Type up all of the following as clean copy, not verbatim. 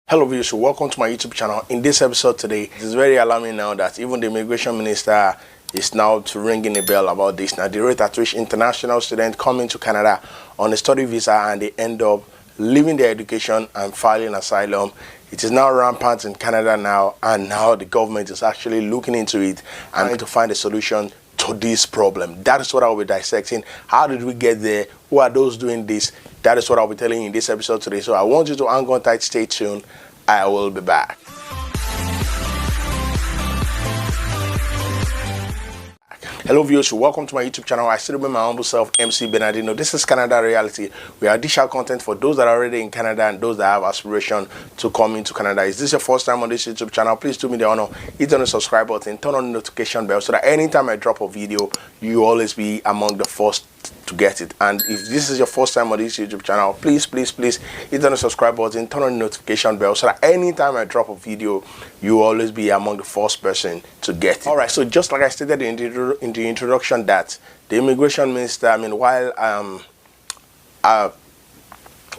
Hello viewers, welcome to my YouTube channel. In this episode today, it is very alarming now that even the immigration minister is now to ringing a bell about this. Now the rate at which international students come into Canada on a study visa and they end up leaving their education and filing asylum, it is now rampant in Canada now, and now the government is actually looking into it and trying to find a solution to this problem. That is what I'll be dissecting. How did we get there? Who are those doing this? That is what I'll be telling you in this episode today. So I want you to hang on tight, stay tuned. I will be back. Hello viewers, welcome to my YouTube channel. I still remember my humble self, MC Bernardino. This is Canada Reality. We are digital content for those that are already in Canada and those that have aspiration to come into Canada. Is this your first time on this YouTube channel? Please do me the honor, hit on the subscribe button, turn on the notification bell so that anytime I drop a video, you always be among the first to get it. And if this is your first time on this YouTube channel, please hit on the subscribe button, turn on the notification bell so that anytime I drop a video, you always be among the first person to get it. All right, so just like I stated in the introduction, that the immigration minister,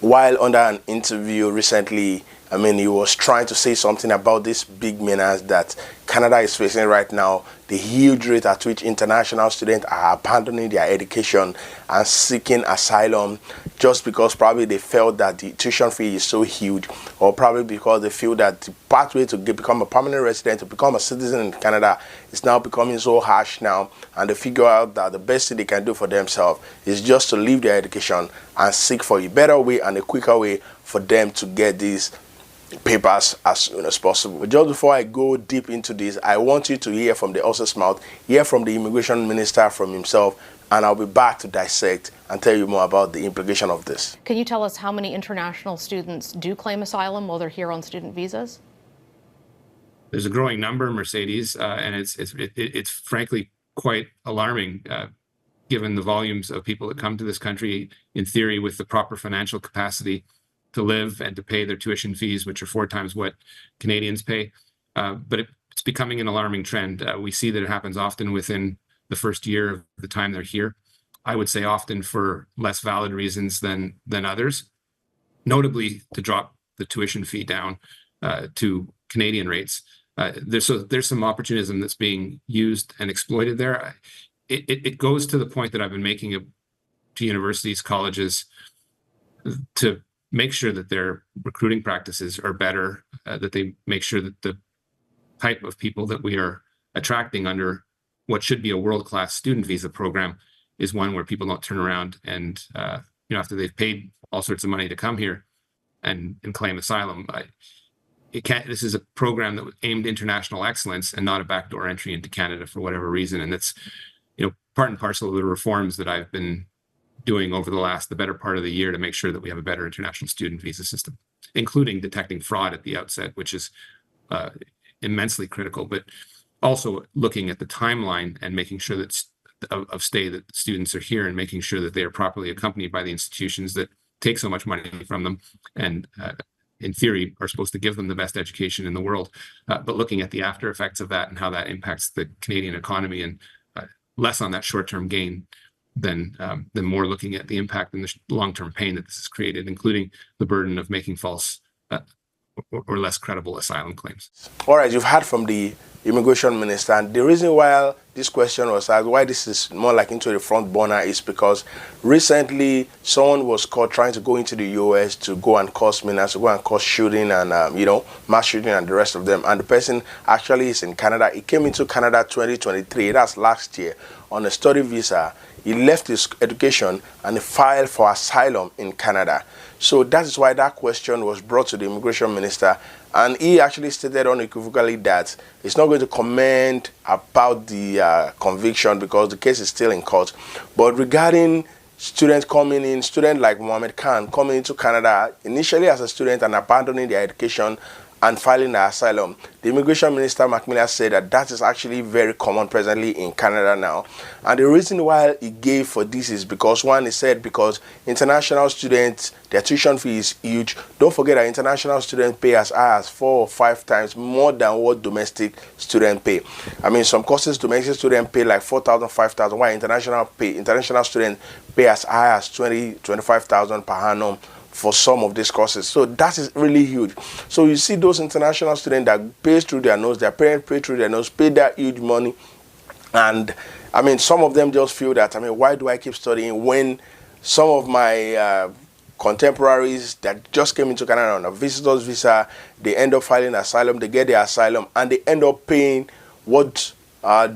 while under an interview recently, he was trying to say something about this big menace that Canada is facing right now, the huge rate at which international students are abandoning their education and seeking asylum just because probably they felt that the tuition fee is so huge, or probably because they feel that the pathway to become a permanent resident, to become a citizen in Canada, is now becoming so harsh now, and they figure out that the best thing they can do for themselves is just to leave their education and seek for a better way and a quicker way for them to get these papers as soon as possible. But just before I go deep into this, I want you to hear from the horse's mouth, hear from the immigration minister from himself, and I'll be back to dissect and tell you more about the implication of this. Can you tell us how many international students do claim asylum while they're here on student visas? There's a growing number, Mercedes, and it's frankly quite alarming given the volumes of people that come to this country, in theory, with the proper financial capacity to live and to pay their tuition fees, which are 4 times what Canadians pay. But it's becoming an alarming trend. We see that it happens often within the first year of the time they're here. I would say often for less valid reasons than others, notably to drop the tuition fee down to Canadian rates. There's some opportunism that's being used and exploited there. It goes to the point that I've been making to universities, colleges, to make sure that their recruiting practices are better, that they make sure that the type of people that we are attracting under what should be a world-class student visa program is one where people don't turn around and, after they've paid all sorts of money to come here and claim asylum. This is a program that was aimed international excellence and not a backdoor entry into Canada for whatever reason. And that's, part and parcel of the reforms that I've been doing over the better part of the year to make sure that we have a better international student visa system, including detecting fraud at the outset, which is immensely critical, but also looking at the timeline and making sure that of stay that students are here, and making sure that they are properly accompanied by the institutions that take so much money from them and in theory are supposed to give them the best education in the world, but looking at the after effects of that and how that impacts the Canadian economy, and less on that short-term gain than more looking at the impact and the long-term pain that this has created, including the burden of making false or less credible asylum claims. All right, you've heard from the immigration minister, and the reason why this question was asked, why this is more like into the front burner, is because recently someone was caught trying to go into the US to go and cause menace, to go and cause shooting and mass shooting and the rest of them, and the person actually is in Canada. He came into Canada 2023, that's last year, on a study visa. He left his education and he filed for asylum in Canada. So that is why that question was brought to the immigration minister, and he actually stated unequivocally that he's not going to comment about the conviction because the case is still in court. But regarding students coming in, students like Mohammed Khan coming into Canada initially as a student and abandoning their education and filing the asylum, the immigration minister Macmillan said that is actually very common presently in Canada now. And the reason why he gave for this is because, one, he said because international students, their tuition fee is huge. Don't forget that international students pay as high as 4 or 5 times more than what domestic students pay. Some courses domestic students pay like 4,000, 5,000, while international students pay as high as 20,000, 25,000 per annum for some of these courses. So that is really huge. So you see those international students that pay through their nose, their parents pay through their nose, pay that huge money. And I mean, some of them just feel that, I mean, why do I keep studying when some of my contemporaries that just came into Canada on a visitor's visa, they end up filing asylum, they get their asylum, and they end up paying what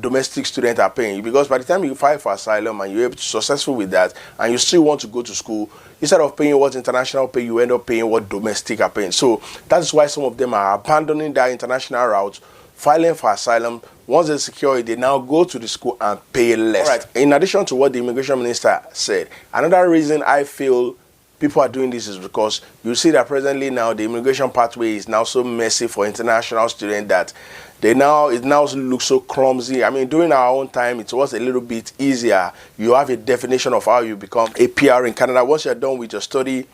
domestic students are paying. Because by the time you file for asylum and you're able to successful with that, and you still want to go to school, instead of paying what international pay, you end up paying what domestic are paying. So that's why some of them are abandoning that international route, filing for asylum. Once they secure it, they now go to the school and pay less. All right. In addition to what the immigration minister said, another reason I feel people are doing this is because you see that presently now the immigration pathway is now so messy for international students that it now looks so clumsy. I mean, during our own time, it was a little bit easier. You have a definition of how you become a PR in Canada. Once you're done with your study,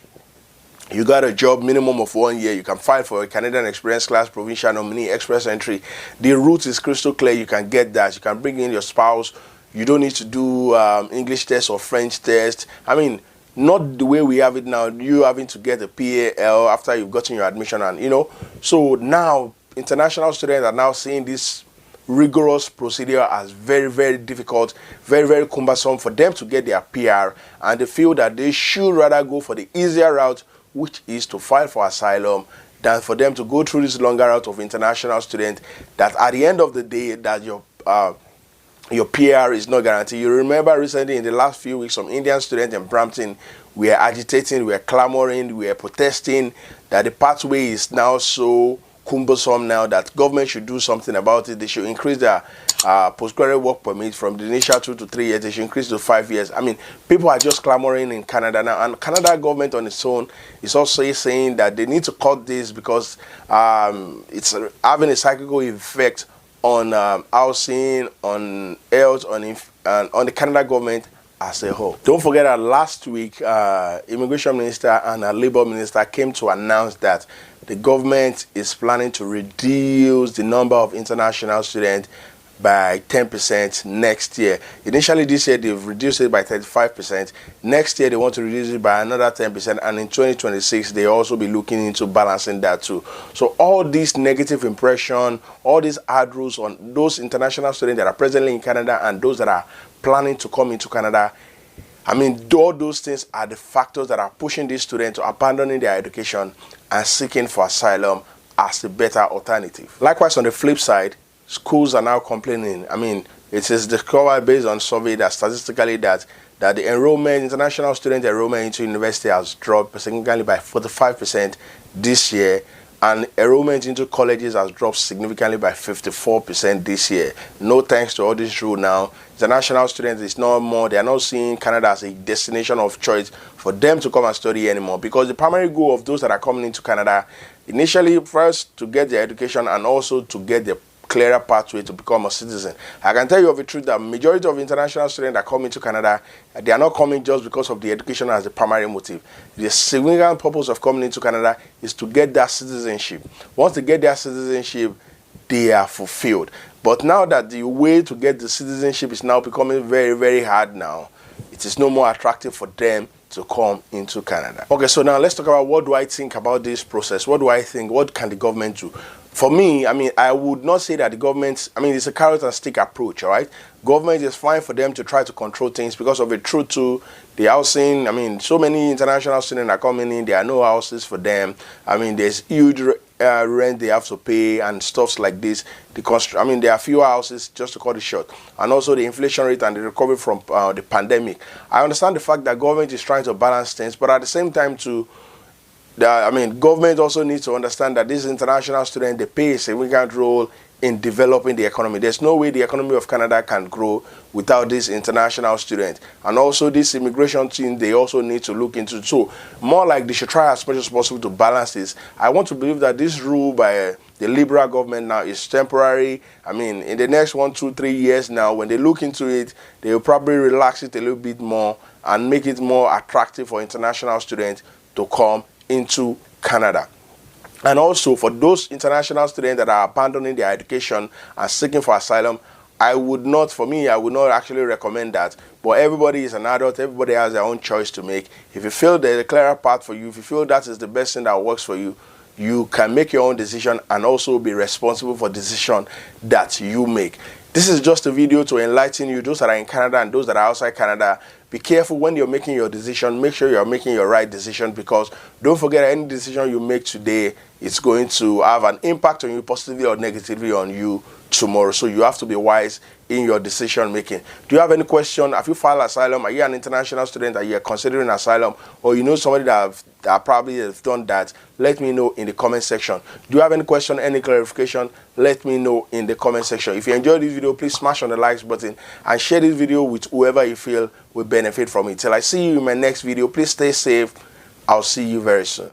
you got a job minimum of 1 year. You can file for a Canadian Experience Class Provincial Nominee Express Entry. The route is crystal clear. You can get that. You can bring in your spouse. You don't need to do English test or French test. I mean, not the way we have it now. You having to get a PAL after you've gotten your admission, and So now international students are now seeing this rigorous procedure as very, very difficult, very, very cumbersome for them to get their PR, and they feel that they should rather go for the easier route, which is to file for asylum, than for them to go through this longer route of international students that at the end of the day that your PR is not guaranteed. You remember recently in the last few weeks, some Indian students in Brampton were agitating, were clamoring, were protesting that the pathway is now so cumbersome now that government should do something about it. They should increase their postgraduate work permit from the initial 2 to 3 years. They should increase to 5 years. I mean, people are just clamoring in Canada now, and Canada government on its own is also saying that they need to cut this because it's having a cyclical effect on housing, on health, on the Canada government as a whole. Don't forget that last week, Immigration Minister and Labour Minister came to announce that the government is planning to reduce the number of international students by 10% next year. Initially this year, they've reduced it by 35%. Next year, they want to reduce it by another 10%. And in 2026, they also be looking into balancing that too. So all this negative impression, all these hard rules on those international students that are presently in Canada and those that are planning to come into Canada, I mean, all those things are the factors that are pushing these students to abandoning their education and seeking for asylum as a better alternative. Likewise, on the flip side, schools are now complaining. I mean, it is discovered based on survey that statistically that the enrollment, international student enrollment into university has dropped significantly by 45% this year, and enrollment into colleges has dropped significantly by 54% this year. No thanks to all this rule now. International students is no more, they are not seeing Canada as a destination of choice for them to come and study anymore, because the primary goal of those that are coming into Canada, initially first to get their education and also to get the clearer pathway to become a citizen. I can tell you of the truth that majority of international students that come into Canada, they are not coming just because of the education as the primary motive. The significant purpose of coming into Canada is to get that citizenship. Once they get their citizenship, they are fulfilled. But now that the way to get the citizenship is now becoming very, very hard now, it is no more attractive for them to come into Canada. Okay, so now let's talk about what do I think about this process. What do I think? What can the government do? For me, I mean, I would not say that the government, I mean, it's a carrot and stick approach, all right? Government is fine for them to try to control things because of the truth to the housing. I mean, so many international students are coming in, there are no houses for them. I mean, there's huge rent they have to pay and stuff like this. I mean, there are fewer houses, just to cut it short. And also the inflation rate and the recovery from the pandemic. I understand the fact that government is trying to balance things, but at the same time too, government also needs to understand that these international students, they play a significant role in developing the economy. There's no way the economy of Canada can grow without these international students. And also this immigration team, they also need to look into. So more like they should try as much as possible to balance this. I want to believe that this rule by the Liberal government now is temporary. I mean, in the next 1, 2, 3 years now, when they look into it, they will probably relax it a little bit more and make it more attractive for international students to come into Canada. And also for those international students that are abandoning their education and seeking for asylum, I would not actually recommend that. But everybody is an adult, everybody has their own choice to make. If you feel there's a clearer path for you, if you feel that is the best thing that works for you, you can make your own decision and also be responsible for the decision that you make. This is just a video to enlighten you, those that are in Canada and those that are outside Canada. Be careful when you're making your decision. Make sure you're making your right decision, because don't forget, any decision you make today is going to have an impact on you, positively or negatively on you tomorrow. So you have to be wise in your decision making. Do you have any question? Have you filed asylum? Are you an international student? Are you considering asylum? Or you know somebody that probably has done that? Let me know in the comment section. Do you have any question, any clarification? Let me know in the comment section. If you enjoyed this video, please smash on the likes button and share this video with whoever you feel will benefit from it. Till I see you in my next video, please stay safe. I'll see you very soon.